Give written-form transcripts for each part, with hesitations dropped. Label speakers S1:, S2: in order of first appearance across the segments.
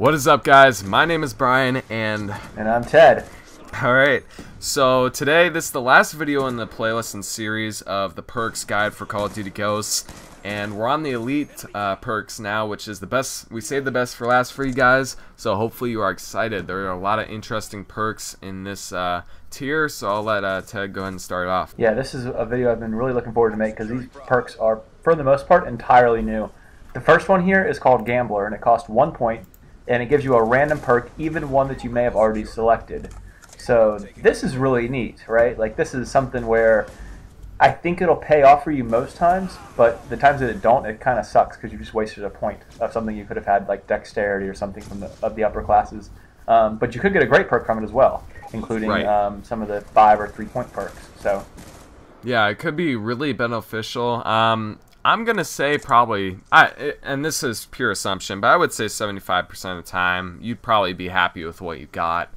S1: What is up, guys? My name is Brian, and
S2: I'm Ted.
S1: Alright, so today this is the last video in the playlist and series of the perks guide for Call of Duty Ghosts, and we're on the elite perks now, which is the best. We saved the best for last for you guys, so hopefully you are excited. There are a lot of interesting perks in this tier, so I'll let Ted go ahead and start off.
S2: Yeah, this is a video I've been really looking forward to make because these perks are, for the most part, entirely new. The first one here is called Gambler, and it costs 1 point, and it gives you a random perk, even one that you may have already selected. So this is really neat, right? Like, this is something where I think it'll pay off for you most times, but the times that it don't, it kind of sucks because you just wasted a point of something you could have had, like dexterity or something from the upper classes. But you could get a great perk from it as well, including some of the 5 or 3 point perks. So
S1: yeah, it could be really beneficial. I'm going to say probably, and this is pure assumption, but I would say 75% of the time, you'd probably be happy with what you got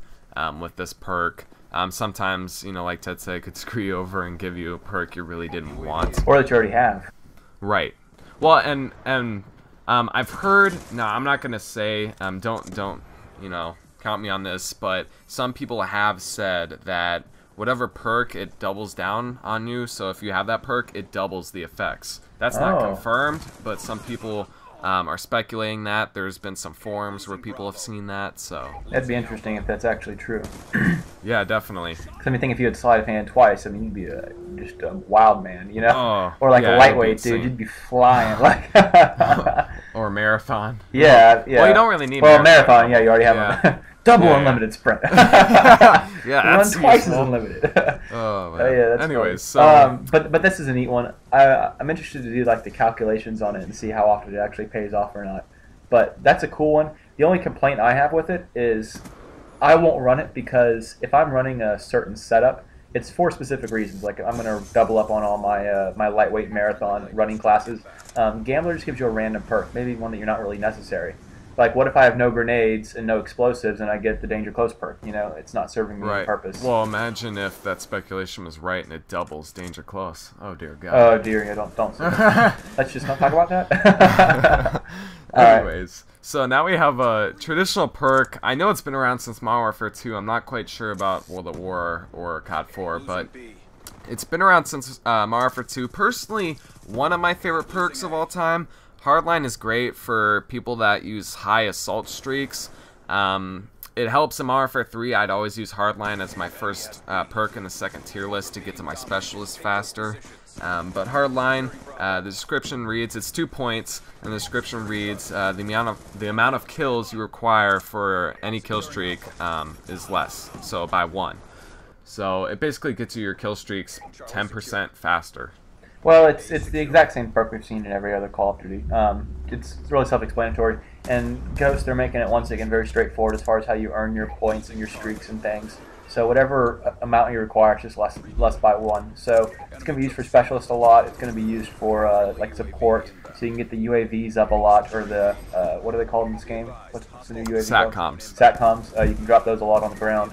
S1: with this perk. Sometimes, you know, like Ted said, it could screw you over and give you a perk you really didn't want.
S2: Or that you already have.
S1: Right. Well, and I've heard, no, I'm not going to say, don't, you know, count me on this, but some people have said that whatever perk, it doubles down on you. So if you have that perk, it doubles the effects. That's not confirmed, but some people are speculating that. There's been some forums where people have seen that, so
S2: that'd be interesting if that's actually true.
S1: Yeah, definitely.
S2: I mean, think if you had sleight of hand twice, I mean, you'd be just a wild man, you know?
S1: Oh,
S2: or like
S1: yeah,
S2: a lightweight dude, you'd be flying like.
S1: Or a marathon.
S2: Yeah, yeah.
S1: Well, you don't really need.
S2: Well, marathon, yeah, you already have double unlimited sprint.
S1: Yeah, that's
S2: run twice as unlimited.
S1: Oh man.
S2: Yeah, that's
S1: anyways,
S2: funny. So but this is a neat one. I'm interested to do like the calculations on it and see how often it actually pays off or not. But that's a cool one. The only complaint I have with it is I won't run it because if I'm running a certain setup, it's for specific reasons. Like I'm going to double up on all my my lightweight marathon running classes. Gambler just gives you a random perk, maybe one that you're not really necessary. Like, what if I have no grenades and no explosives and I get the danger close perk? You know, it's not serving me a purpose.
S1: Well, imagine if that speculation was right and it doubles danger close. Oh, dear God.
S2: Oh, dear. Yeah, don't say that. Let's just not talk about that.
S1: Anyways, so now we have a traditional perk. I know it's been around since Modern Warfare 2. I'm not quite sure about World at War or COD 4, but it's been around since Modern Warfare 2. Personally, one of my favorite perks of all time. Hardline is great for people that use high assault streaks. It helps in Modern Warfare 3. I'd always use Hardline as my first perk in the second tier list to get to my specialist faster. But Hardline, the description reads, it's 2 points, and the description reads, the amount of kills you require for any kill streak is less, so by 1. So it basically gets you your kill streaks 10% faster.
S2: Well, it's the exact same perk we've seen in every other Call of Duty. It's really self-explanatory. And Ghost, they're making it once again very straightforward as far as how you earn your points and your streaks and things. So whatever amount you require, it's just less by 1. So it's going to be used for specialists a lot. It's going to be used for like support, so you can get the UAVs up a lot, or the what are they called in this game? What's the new UAV called? Satcoms. You can drop those a lot on the ground.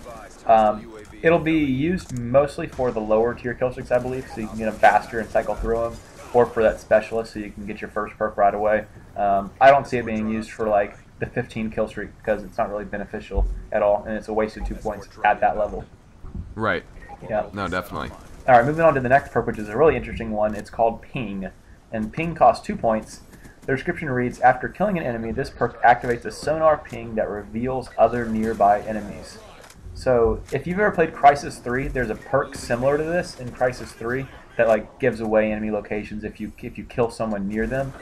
S2: It'll be used mostly for the lower tier kill streaks, I believe, so you can get them faster and cycle through them, or for that specialist so you can get your first perk right away. I don't see it being used for like the 15 kill streak because it's not really beneficial at all, and it's a waste of 2 points at that level.
S1: Right.
S2: Yeah.
S1: No, definitely.
S2: All right, moving on to the next perk, which is a really interesting one. It's called Ping, and Ping costs 2 points. The description reads, after killing an enemy, this perk activates a sonar ping that reveals other nearby enemies. So, if you've ever played Crisis 3, there's a perk similar to this in Crisis 3 that like gives away enemy locations if you kill someone near them.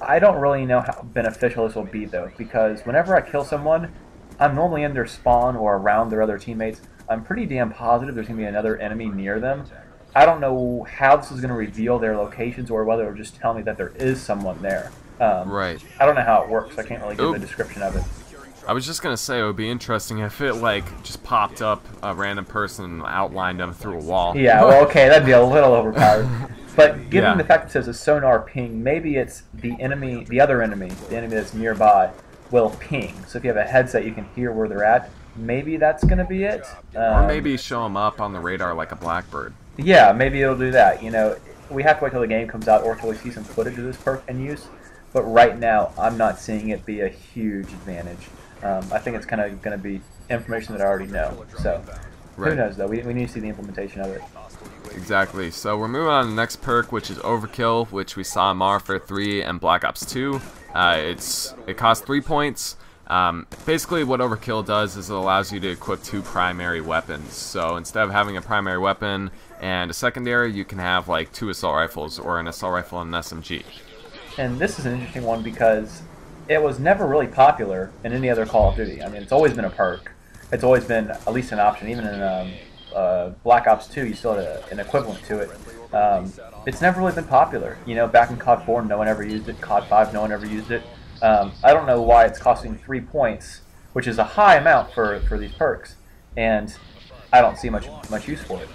S2: I don't really know how beneficial this will be though, because whenever I kill someone, I'm normally in their spawn or around their other teammates. I'm pretty damn positive there's going to be another enemy near them. I don't know how this is going to reveal their locations or whether it'll just tell me that there is someone there.
S1: Right.
S2: I don't know how it works. I can't really give a description of it.
S1: I was just gonna say it would be interesting if it like just popped up a random person and outlined them through a wall.
S2: Yeah, well, okay, that'd be a little overpowered. But given the fact that it says a sonar ping, maybe it's the enemy, the enemy that's nearby, will ping. So if you have a headset, you can hear where they're at. Maybe that's gonna be it.
S1: Or maybe show them up on the radar like a blackbird.
S2: Yeah, maybe it'll do that. You know, we have to wait till the game comes out or till we see some footage of this perk in use. but right now I'm not seeing it be a huge advantage. I think it's kind of going to be information that I already know. So who knows though? We need to see the implementation of it.
S1: Exactly. So we're moving on to the next perk, which is Overkill, which we saw in Modern Warfare 3 and Black Ops 2. It costs 3 points. Basically what Overkill does is it allows you to equip 2 primary weapons. So instead of having a primary weapon and a secondary, you can have like 2 assault rifles, or an assault rifle and an SMG.
S2: And this is an interesting one because it was never really popular in any other Call of Duty. I mean, it's always been a perk. It's always been at least an option. Even in Black Ops 2, you still had an equivalent to it. It's never really been popular. You know, back in COD 4, no one ever used it. COD 5, no one ever used it. I don't know why it's costing 3 points, which is a high amount for these perks, and I don't see much use for it.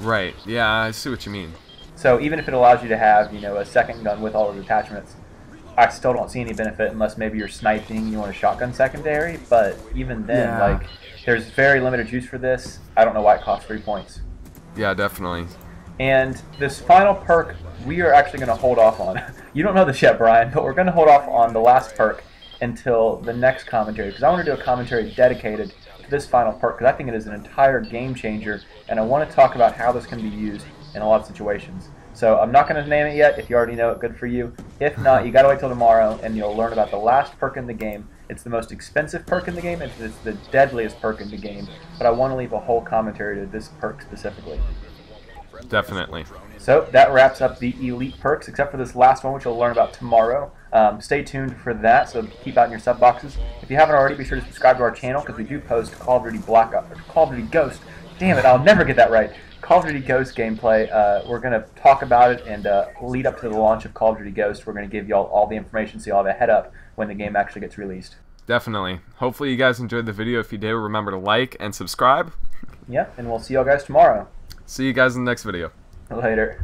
S1: Right. Yeah, I see what you mean.
S2: So even if it allows you to have, you know, a second gun with all of the attachments, I still don't see any benefit unless maybe you're sniping and you want a shotgun secondary. But even then, like, there's very limited use for this. I don't know why it costs 3 points.
S1: Yeah, definitely.
S2: And this final perk, we are actually going to hold off on. You don't know this yet, Brian, but we're going to hold off on the last perk until the next commentary, because I want to do a commentary dedicated to this final perk, because I think it is an entire game changer, and I want to talk about how this can be used in a lot of situations. So I'm not going to name it yet. If you already know it, good for you. If not, you got to wait till tomorrow, and you'll learn about the last perk in the game. It's the most expensive perk in the game. It's the deadliest perk in the game. But I want to leave a whole commentary to this perk specifically.
S1: Definitely.
S2: So that wraps up the elite perks, except for this last one, which you'll learn about tomorrow. Stay tuned for that, so keep out in your sub boxes. If you haven't already, be sure to subscribe to our channel, because we do post Call of Duty Black Ops, or Call of Duty Ghost. Damn it, I'll never get that right. Call of Duty Ghost gameplay. We're going to talk about it and lead up to the launch of Call of Duty Ghost. We're going to give you all the information so you'll have a head up when the game actually gets released.
S1: Definitely. Hopefully you guys enjoyed the video. If you did, remember to like and subscribe.
S2: Yeah, and we'll see y'all guys tomorrow.
S1: See you guys in the next video.
S2: Later.